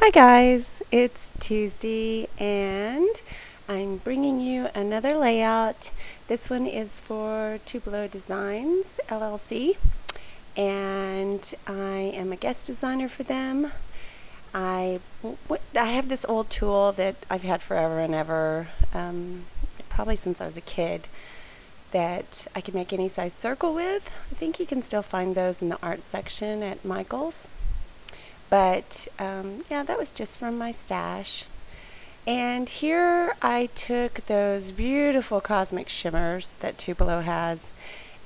Hi guys, it's Tuesday and I'm bringing you another layout. This one is for Tupelo Designs LLC and I am a guest designer for them. I have this old tool that I've had forever and ever, probably since I was a kid, that I can make any size circle with. I think you can still find those in the art section at Michael's. But yeah, that was just from my stash. And here I took those beautiful cosmic shimmers that Tupelo has,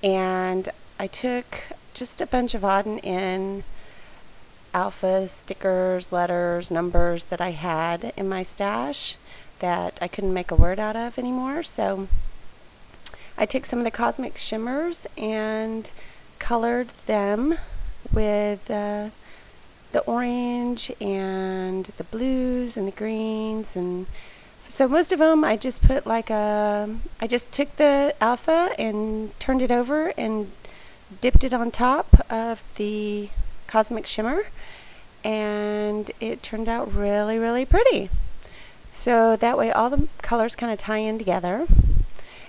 and I took just a bunch of odd and end alpha stickers, letters, numbers that I had in my stash that I couldn't make a word out of anymore. So I took some of the cosmic shimmers and colored them with the orange and the blues and the greens, and so most of them I just put like I just took the alpha and turned it over and dipped it on top of the cosmic shimmer, and it turned out really, really pretty. So that way all the colors kind of tie in together.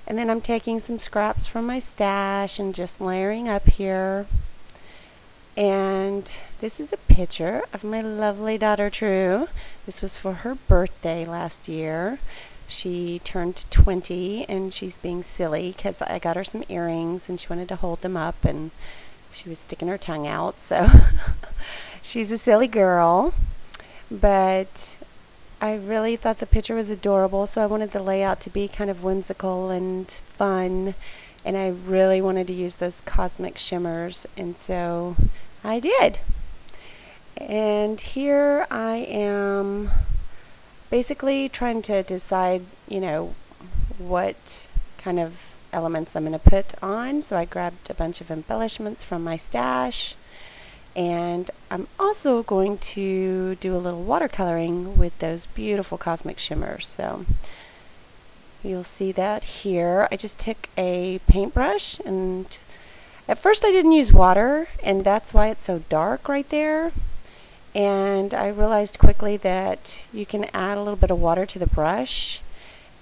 And then I'm taking some scraps from my stash and just layering up here. And this is a picture of my lovely daughter True. This was for her birthday last year. She turned 20 and she's being silly because I got her some earrings and she wanted to hold them up and she was sticking her tongue out. So she's a silly girl. But I really thought the picture was adorable, so I wanted the layout to be kind of whimsical and fun. And I really wanted to use those cosmic shimmers, and so I did. And here I am basically trying to decide, what kind of elements I'm going to put on. So I grabbed a bunch of embellishments from my stash, and I'm also going to do a little watercoloring with those beautiful cosmic shimmers. So you'll see that here. I just took a paintbrush, and at first I didn't use water, and that's why it's so dark right there. And I realized quickly that you can add a little bit of water to the brush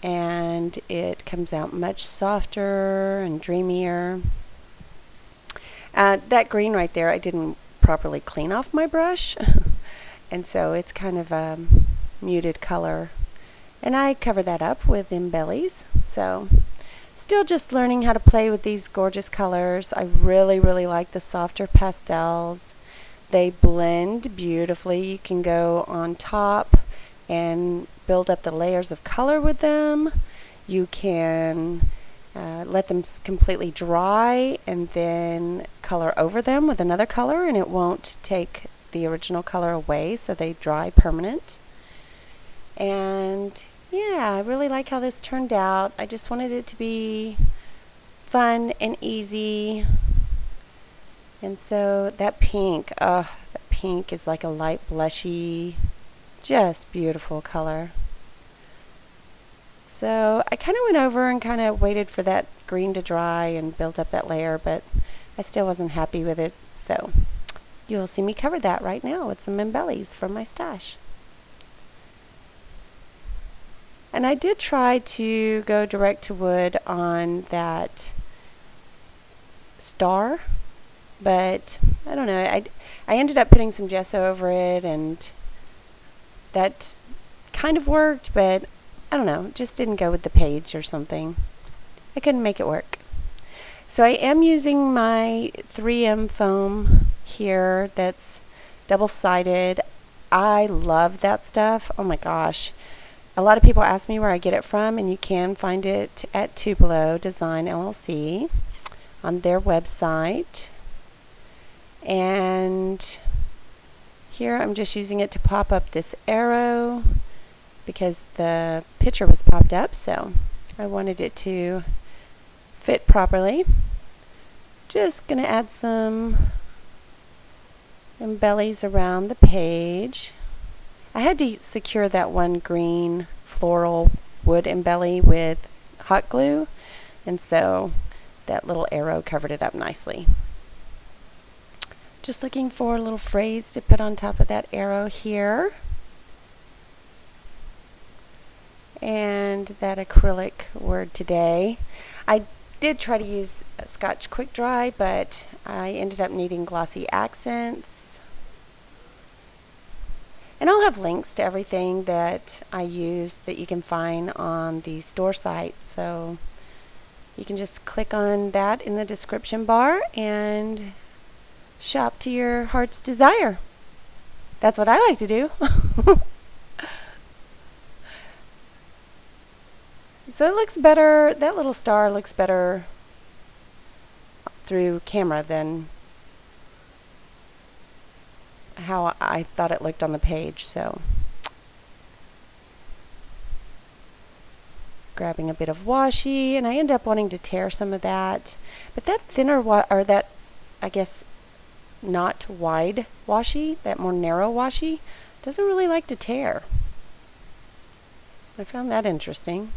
and it comes out much softer and dreamier. That green right there, I didn't properly clean off my brush and so it's kind of a muted color. And I cover that up with embellies. So still just learning how to play with these gorgeous colors. I really, really like the softer pastels. They blend beautifully. You can go on top and build up the layers of color with them. You can let them completely dry and then color over them with another color, and it won't take the original color away, so they dry permanent. And yeah, I really like how this turned out. I just wanted it to be fun and easy. And so that pink, that pink is like a light blushy, just beautiful color. So I kind of went over and kind of waited for that green to dry and built up that layer, but I still wasn't happy with it. So you'll see me cover that right now with some embellies from my stash. And I did try to go direct to wood on that star, but I don't know. I ended up putting some gesso over it, and that kind of worked, but I don't know, it just didn't go with the page or something. I couldn't make it work. So I am using my 3M foam here that's double-sided. I love that stuff. Oh my gosh. A lot of people ask me where I get it from, and you can find it at Tupelo Design LLC on their website. And here I'm just using it to pop up this arrow because the picture was popped up, so I wanted it to fit properly. Just gonna add some embellies around the page. I had to secure that one green floral wood embelly with hot glue, and so that little arrow covered it up nicely. Just looking for a little phrase to put on top of that arrow here. and that acrylic word today. I did try to use Scotch Quick Dry, but I ended up needing glossy accents. And I'll have links to everything that I used that you can find on the store site. So you can just click on that in the description bar and shop to your heart's desire. That's what I like to do. So it looks better, that little star looks better through camera than how I thought it looked on the page. So grabbing a bit of washi, and I end up wanting to tear some of that. But that thinner, or that, I guess, not wide washi, that more narrow washi, doesn't really like to tear. I found that interesting.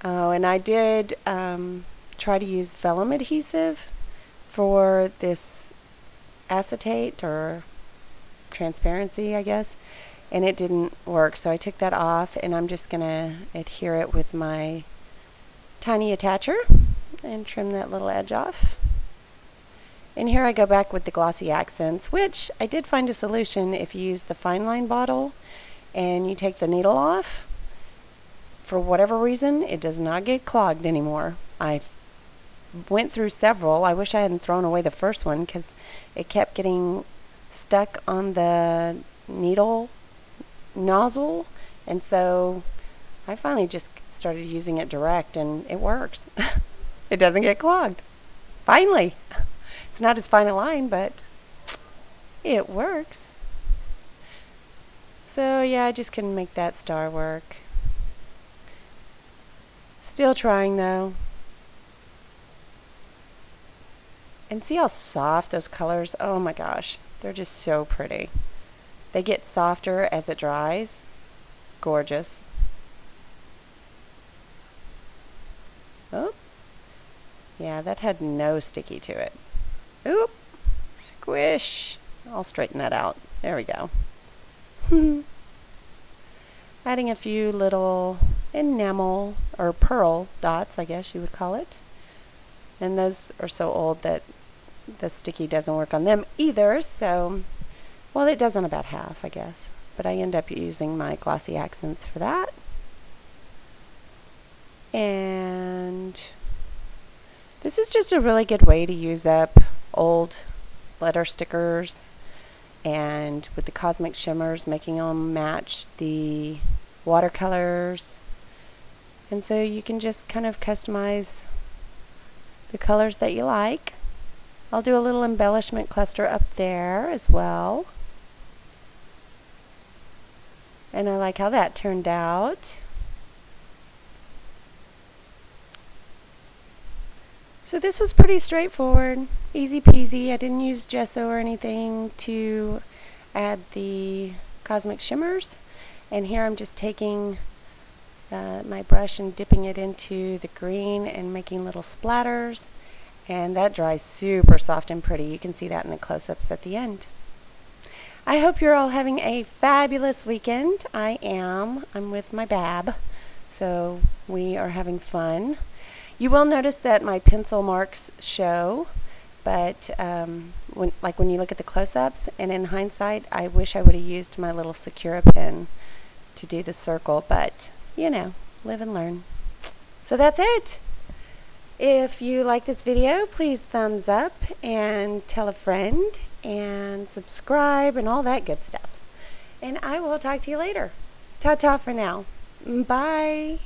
Oh, and I did try to use vellum adhesive for this acetate, or transparency, I guess, and it didn't work, so I took that off, and I'm just gonna adhere it with my tiny attacher and trim that little edge off. And here I go back with the glossy accents, which I did find a solution. If you use the fine line bottle and you take the needle off, for whatever reason, it does not get clogged anymore. I went through several. I wish I hadn't thrown away the first one because it kept getting stuck on the needle nozzle, and so I finally just started using it direct, and it works. It doesn't get clogged. Finally. It's not as fine a line, but it works. So yeah, I just couldn't make that star work. Still trying though. And see how soft those colors, oh my gosh, they're just so pretty. They get softer as it dries. It's gorgeous. Oh, yeah, that had no sticky to it. Oop, squish. I'll straighten that out. There we go. Adding a few little enamel or pearl dots, I guess you would call it. And those are so old that the sticky doesn't work on them either, so, well, it does on about half, I guess. But I end up using my glossy accents for that. And this is just a really good way to use up old letter stickers, and with the cosmic shimmers, making them match the watercolors. And so you can just kind of customize the colors that you like. I'll do a little embellishment cluster up there as well. And I like how that turned out. So this was pretty straightforward, easy peasy. I didn't use gesso or anything to add the cosmic shimmers. And here I'm just taking my brush and dipping it into the green and making little splatters. And that dries super soft and pretty. You can see that in the close-ups at the end. I hope you're all having a fabulous weekend. I am. I'm with my Bab, so we are having fun. You will notice that my pencil marks show, but when you look at the close-ups, and in hindsight, I wish I would have used my little Secura pen to do the circle, but you know, live and learn. So that's it. If you like this video, please thumbs up and tell a friend and subscribe and all that good stuff. And I will talk to you later. Ta-ta for now. Bye.